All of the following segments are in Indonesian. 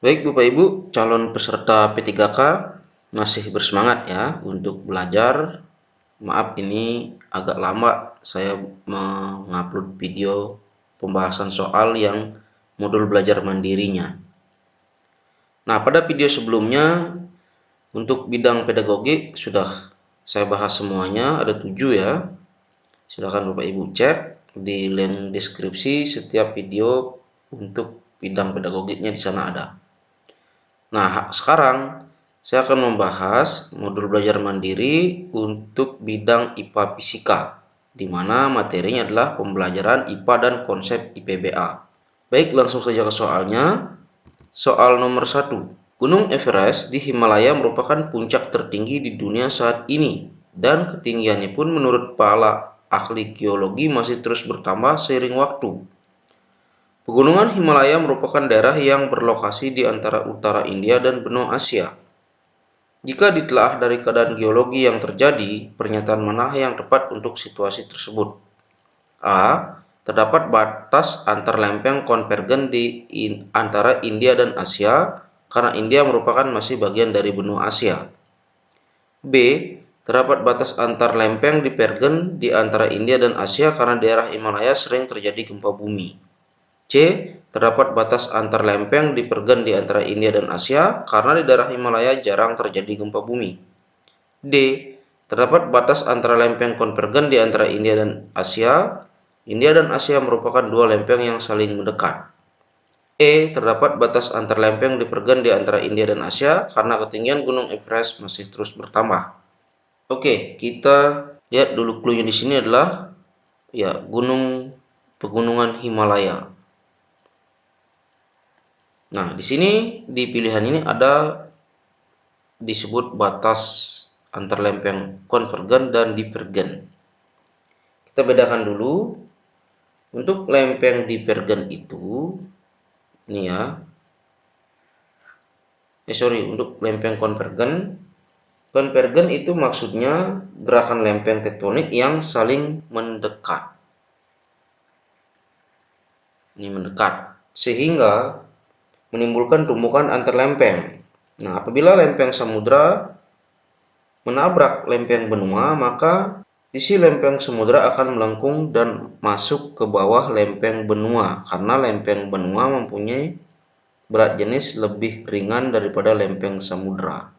Baik Bapak Ibu, calon peserta P3K masih bersemangat ya untuk belajar. Maaf ini agak lama saya mengupload video pembahasan soal yang modul belajar mandirinya. Nah, pada video sebelumnya untuk bidang pedagogik sudah saya bahas semuanya, ada 7 ya. Silakan Bapak Ibu cek di link deskripsi setiap video untuk bidang pedagogiknya di sana ada. Nah, sekarang saya akan membahas modul belajar mandiri untuk bidang IPA Fisika, di mana materinya adalah pembelajaran IPA dan konsep IPBA. Baik, langsung saja ke soalnya. Soal nomor 1. Gunung Everest di Himalaya merupakan puncak tertinggi di dunia saat ini, dan ketinggiannya pun menurut para ahli geologi masih terus bertambah seiring waktu. Pegunungan Himalaya merupakan daerah yang berlokasi di antara utara India dan benua Asia. Jika ditelaah dari keadaan geologi yang terjadi, pernyataan mana yang tepat untuk situasi tersebut? A. Terdapat batas antar lempeng konvergen di antara India dan Asia, karena India merupakan masih bagian dari benua Asia. B. Terdapat batas antar lempeng divergen di antara India dan Asia karena daerah Himalaya sering terjadi gempa bumi. C. Terdapat batas antar lempeng divergen di antara India dan Asia karena di daerah Himalaya jarang terjadi gempa bumi. D. Terdapat batas antara lempeng konvergen di antara India dan Asia. India dan Asia merupakan dua lempeng yang saling mendekat. E. Terdapat batas antar lempeng divergen di antara India dan Asia karena ketinggian Gunung Everest masih terus bertambah. Oke, kita lihat dulu clue-nya di sini adalah ya pegunungan Himalaya. Nah, di sini di pilihan ini ada disebut batas antar lempeng konvergen dan divergen. Kita bedakan dulu. Untuk lempeng divergen itu, ini ya. Untuk lempeng konvergen. Konvergen itu maksudnya gerakan lempeng tektonik yang saling mendekat. Ini mendekat, sehingga menimbulkan tumbukan antar lempeng. Nah, apabila lempeng samudra menabrak lempeng benua, maka sisi lempeng samudra akan melengkung dan masuk ke bawah lempeng benua, karena lempeng benua mempunyai berat jenis lebih ringan daripada lempeng samudra.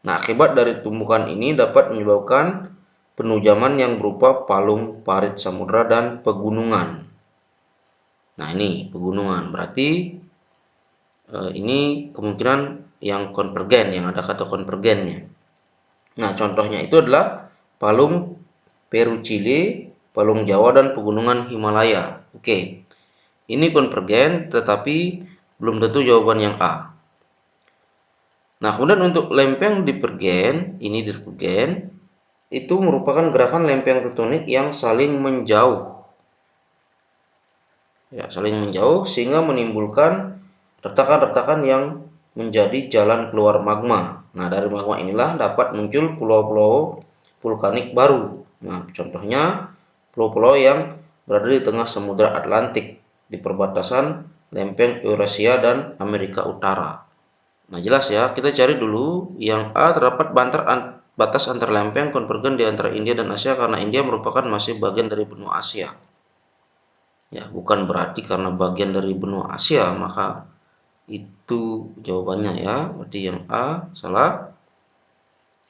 Nah, akibat dari tumbukan ini dapat menyebabkan penujaman yang berupa palung parit samudra dan pegunungan. Nah, ini pegunungan, berarti ini kemungkinan yang konvergen, yang ada kata konvergennya. Nah, contohnya itu adalah palung Peru Chile, palung Jawa, dan pegunungan Himalaya. Oke, ini konvergen, tetapi belum tentu jawaban yang A. Nah, kemudian untuk lempeng divergen, ini divergen, itu merupakan gerakan lempeng tektonik yang saling menjauh. Ya, saling menjauh sehingga menimbulkan retakan-retakan yang menjadi jalan keluar magma. Nah, dari magma inilah dapat muncul pulau-pulau vulkanik baru. Nah, contohnya pulau-pulau yang berada di tengah Samudra Atlantik di perbatasan lempeng Eurasia dan Amerika Utara. Nah, jelas ya, kita cari dulu yang A. Terdapat batas antar lempeng konvergen di antara India dan Asia karena India merupakan masih bagian dari benua Asia. Ya, bukan berarti karena bagian dari benua Asia maka itu jawabannya ya. Berarti yang A salah.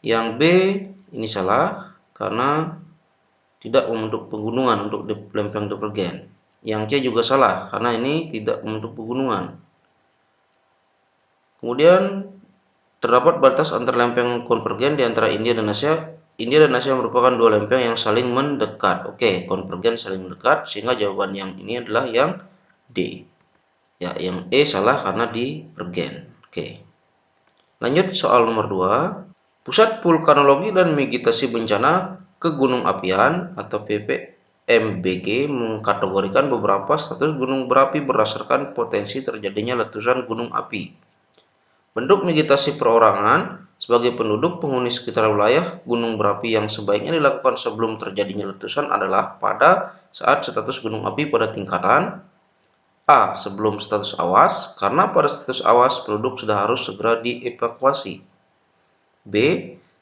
Yang B ini salah karena tidak membentuk pegunungan untuk lempeng divergen. Yang C juga salah karena ini tidak membentuk pegunungan. Kemudian terdapat batas antar lempeng konvergen di antara India dan Asia. India dan Asia merupakan dua lempeng yang saling mendekat. Oke, konvergen saling mendekat sehingga jawaban yang ini adalah yang D. Ya, yang E salah karena divergen. Oke. Lanjut soal nomor 2. Pusat Vulkanologi dan Mitigasi Bencana Kegunung Apian atau PVMBG mengkategorikan beberapa status gunung berapi berdasarkan potensi terjadinya letusan gunung api. Bentuk mitigasi perorangan sebagai penduduk penghuni sekitar wilayah gunung berapi yang sebaiknya dilakukan sebelum terjadinya letusan adalah pada saat status gunung api pada tingkatan A. Sebelum status awas, karena pada status awas penduduk sudah harus segera dievakuasi. B.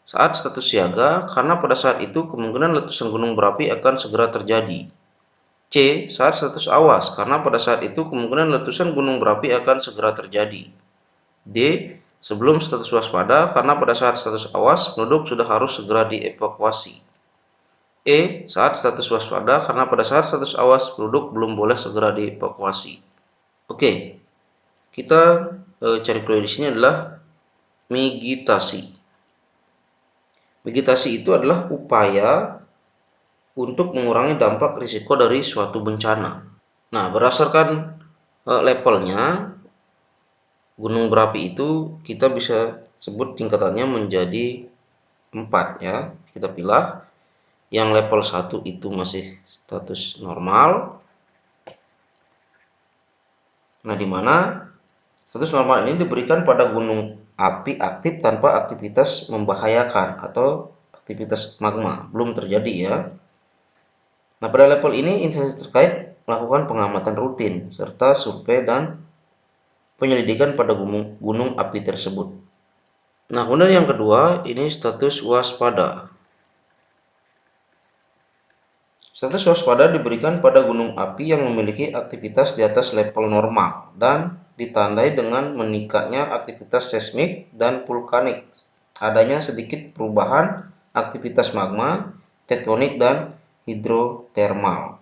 Saat status siaga, karena pada saat itu kemungkinan letusan gunung berapi akan segera terjadi. C. Saat status awas, karena pada saat itu kemungkinan letusan gunung berapi akan segera terjadi. D. Sebelum status waspada, karena pada saat status awas penduduk sudah harus segera dievakuasi. E. Saat status waspada, karena pada saat status awas penduduk belum boleh segera dievakuasi. Oke, kita cari clue di sini adalah migitasi. Migitasi itu adalah upaya untuk mengurangi dampak risiko dari suatu bencana. Nah, berdasarkan levelnya gunung berapi itu kita bisa sebut tingkatannya menjadi 4 ya. Kita pilih yang level 1 itu masih status normal. Nah, di mana status normal ini diberikan pada gunung api aktif tanpa aktivitas membahayakan atau aktivitas magma, belum terjadi ya. Nah, pada level ini instansi terkait melakukan pengamatan rutin serta survei dan penyelidikan pada gunung api tersebut. Nah, kemudian yang kedua ini status waspada. Status waspada diberikan pada gunung api yang memiliki aktivitas di atas level normal dan ditandai dengan meningkatnya aktivitas seismik dan vulkanik, adanya sedikit perubahan aktivitas magma, tektonik, dan hidrotermal.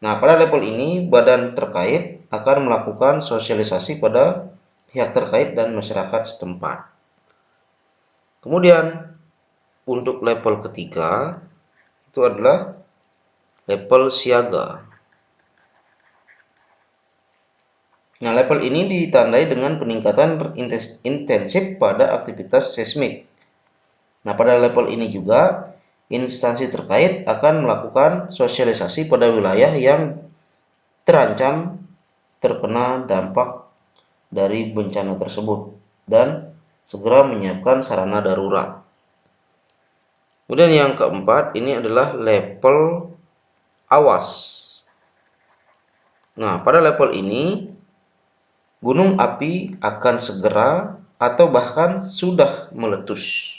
Nah, pada level ini badan terkait akan melakukan sosialisasi pada pihak terkait dan masyarakat setempat. Kemudian untuk level ketiga itu adalah level siaga. Nah, level ini ditandai dengan peningkatan intensif pada aktivitas seismik. Nah, pada level ini juga instansi terkait akan melakukan sosialisasi pada wilayah yang terancam terkena dampak dari bencana tersebut dan segera menyiapkan sarana darurat. Kemudian yang keempat ini adalah level awas. Nah, pada level ini gunung api akan segera atau bahkan sudah meletus.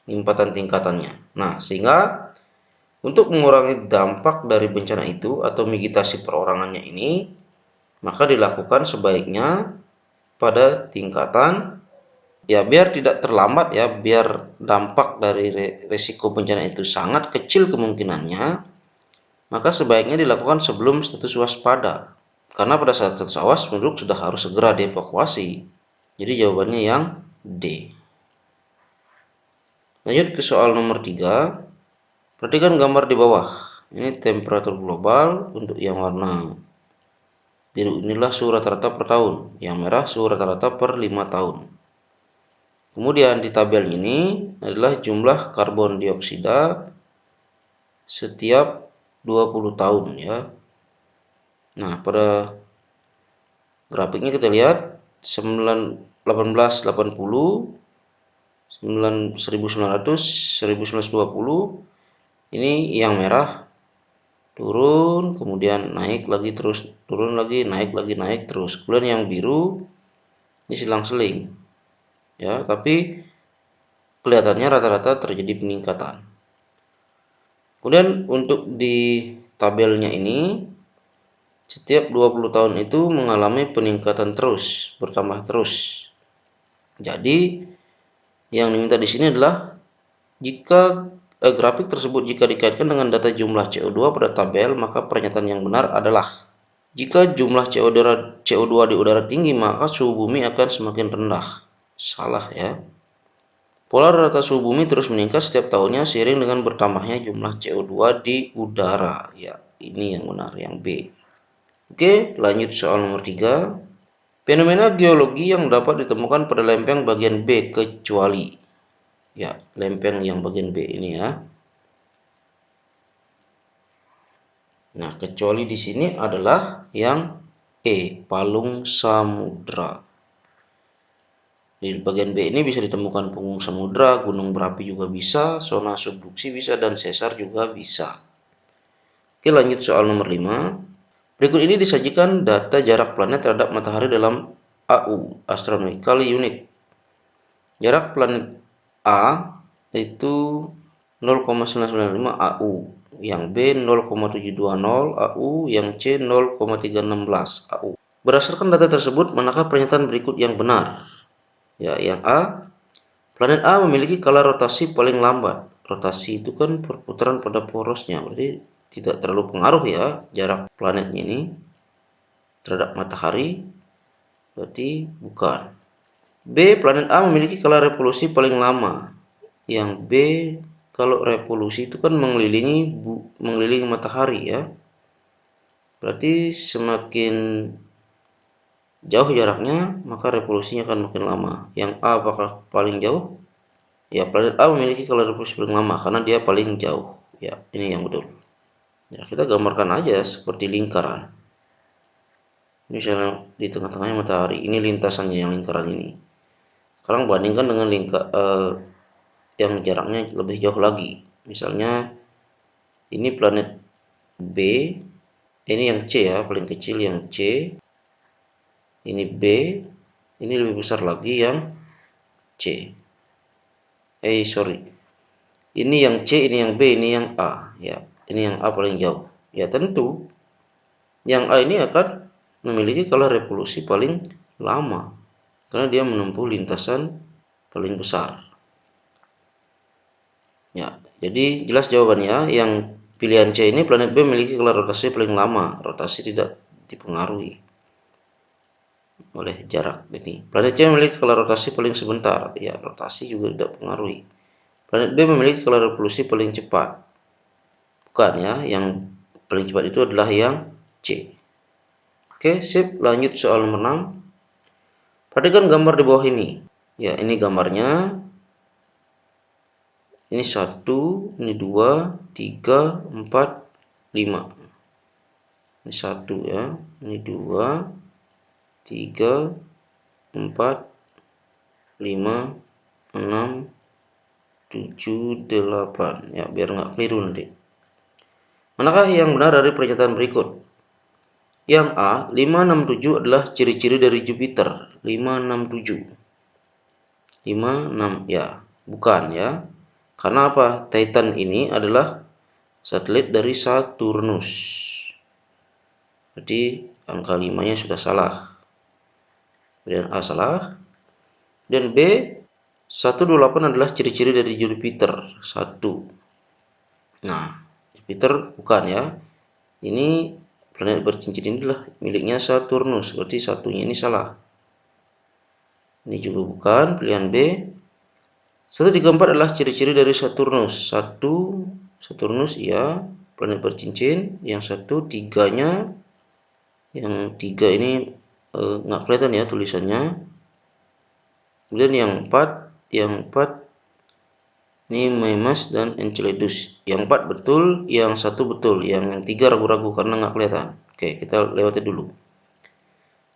Limpatan tingkatannya. Nah, sehingga untuk mengurangi dampak dari bencana itu atau migitasi perorangannya ini, maka dilakukan sebaiknya pada tingkatan ya biar tidak terlambat ya, biar dampak dari resiko bencana itu sangat kecil kemungkinannya, maka sebaiknya dilakukan sebelum status waspada. Karena pada saat status awas penduduk sudah harus segera dievakuasi. Jadi jawabannya yang D. Lanjut ke soal nomor 3. Perhatikan gambar di bawah. Ini temperatur global. Untuk yang warna biru inilah suhu rata-rata per tahun. Yang merah suhu rata-rata per 5 tahun. Kemudian di tabel ini adalah jumlah karbon dioksida setiap 20 tahun ya. Nah, pada grafiknya kita lihat 1880, 1900, 1920 ini yang merah turun, kemudian naik lagi terus, turun lagi, naik lagi, naik terus. Kemudian yang biru ini selang-seling ya, tapi kelihatannya rata-rata terjadi peningkatan. Kemudian untuk di tabelnya ini setiap 20 tahun itu mengalami peningkatan terus, bertambah terus. Jadi yang diminta di sini adalah jika grafik tersebut jika dikaitkan dengan data jumlah CO2 pada tabel, maka pernyataan yang benar adalah jika jumlah CO2 di udara tinggi, maka suhu bumi akan semakin rendah. Salah ya. Pola rata suhu bumi terus meningkat setiap tahunnya seiring dengan bertambahnya jumlah CO2 di udara. Ya, ini yang benar, yang B. Oke, lanjut soal nomor 3. Fenomena geologi yang dapat ditemukan pada lempeng bagian B kecuali. Ya, lempeng yang bagian B ini ya. Nah, kecuali di sini adalah yang E, palung samudra. Di bagian B ini bisa ditemukan punggung samudra, gunung berapi juga bisa, zona subduksi bisa, dan sesar juga bisa. Oke, lanjut soal nomor 5. Berikut ini disajikan data jarak planet terhadap matahari dalam AU, Astronomical Unit. Jarak planet A itu 0,995 AU, yang B 0,720 AU, yang C 0,316 AU. Berdasarkan data tersebut, manakah pernyataan berikut yang benar? Ya, yang A, planet A memiliki skala rotasi paling lambat. Rotasi itu kan perputaran pada porosnya, berarti tidak terlalu pengaruh ya jarak planetnya ini terhadap matahari, berarti bukan. B, planet A memiliki skala revolusi paling lama. Yang B, kalau revolusi itu kan mengelilingi matahari ya. Berarti semakin jauh jaraknya, maka revolusinya akan makin lama. Yang A apakah paling jauh? Ya, planet A memiliki skala revolusi paling lama karena dia paling jauh. Ya, ini yang betul. Ya, kita gambarkan aja seperti lingkaran. Ini misalnya di tengah-tengahnya matahari. Ini lintasannya yang lingkaran ini. Sekarang bandingkan dengan yang jaraknya lebih jauh lagi. Misalnya ini planet B, ini yang C ya, paling kecil yang C. Ini B, ini lebih besar lagi yang C. Sorry. Ini yang C, ini yang B, ini yang A. Ya, ini yang A paling jauh. Ya tentu, yang A ini akan memiliki skala revolusi paling lama karena dia menempuh lintasan paling besar. Ya, jadi jelas jawabannya. Yang pilihan C ini, planet B memiliki skala rotasi paling lama. Rotasi tidak dipengaruhi oleh jarak ini. Planet C memiliki skala rotasi paling sebentar. Ya, rotasi juga tidak dipengaruhi. Planet B memiliki skala revolusi paling cepat. Bukan ya, yang paling cepat itu adalah yang C. Oke, sip. Lanjut soal nomor 6. Perhatikan gambar di bawah ini. Ya, ini gambarnya. Ini 1, ini 2, 3, 4, 5. Ini 1 ya, ini 2, 3, 4, 5, 6, 7, 8. Ya, biar nggak keliru nanti. Manakah yang benar dari pernyataan berikut? Yang A, 567 adalah ciri-ciri dari Jupiter. 567. 56 ya, bukan ya. Karena apa? Titan ini adalah satelit dari Saturnus. Jadi angka 5-nya sudah salah. Kemudian A salah. Dan B, 128 adalah ciri-ciri dari Jupiter. 1. Nah, Jupiter bukan ya. Ini planet bercincin ini adalah miliknya Saturnus. Berarti satunya ini salah. Ini juga bukan. Pilihan B. 134 adalah ciri-ciri dari Saturnus. 1, Saturnus ya, planet bercincin. Yang 1, 3-nya. Yang 3 ini nggak kelihatan ya tulisannya. Kemudian yang 4 ini Mimas dan Enceladus. Yang 4 betul, yang 1 betul, yang 3 ragu-ragu karena nggak kelihatan. Oke, kita lewati dulu.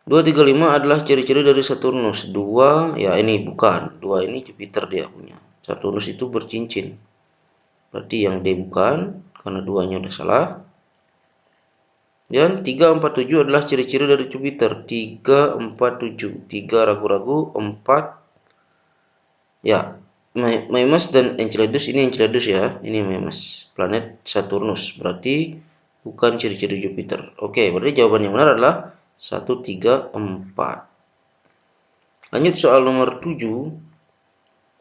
2, 3, 5 adalah ciri-ciri dari Saturnus. 2, ya ini bukan. 2 ini Jupiter dia punya. Saturnus itu bercincin. Berarti yang D bukan, karena 2-nya udah salah. Dan 3, 4, 7 adalah ciri-ciri dari Jupiter. 3, 4, 7. 3 ragu-ragu, 4. Ya, Mimas dan Enceladus, ini Enceladus ya. Ini Mimas, planet Saturnus. Berarti bukan ciri-ciri Jupiter. Oke, berarti jawaban yang benar adalah 1, 3, 4. Lanjut soal nomor 7.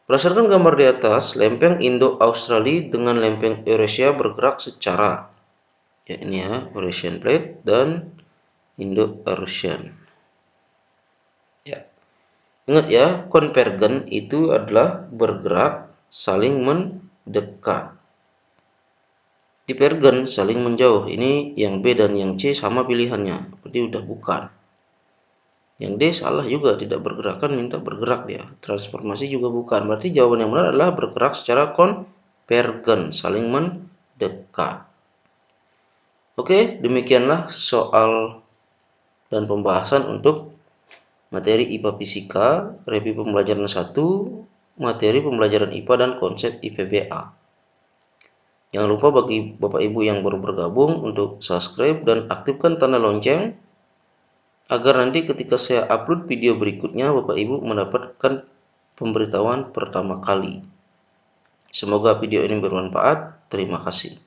Berdasarkan gambar di atas, lempeng Indo-Australia dengan lempeng Eurasia bergerak secara, ya ini ya, Eurasian Plate dan Indo-Eurasian. Ya. Ingat ya, konvergen itu adalah bergerak saling mendekat. Divergen saling menjauh. Ini yang B dan yang C sama pilihannya. Berarti udah bukan. Yang D salah juga, tidak bergerak, kan minta bergerak dia. Transformasi juga bukan. Berarti jawaban yang benar adalah bergerak secara konvergen, saling mendekat. Oke, demikianlah soal dan pembahasan untuk materi IPA Fisika, review pembelajaran 1, materi pembelajaran IPA dan konsep IPBA. Jangan lupa bagi Bapak Ibu yang baru bergabung untuk subscribe dan aktifkan tanda lonceng agar nanti ketika saya upload video berikutnya Bapak Ibu mendapatkan pemberitahuan pertama kali. Semoga video ini bermanfaat. Terima kasih.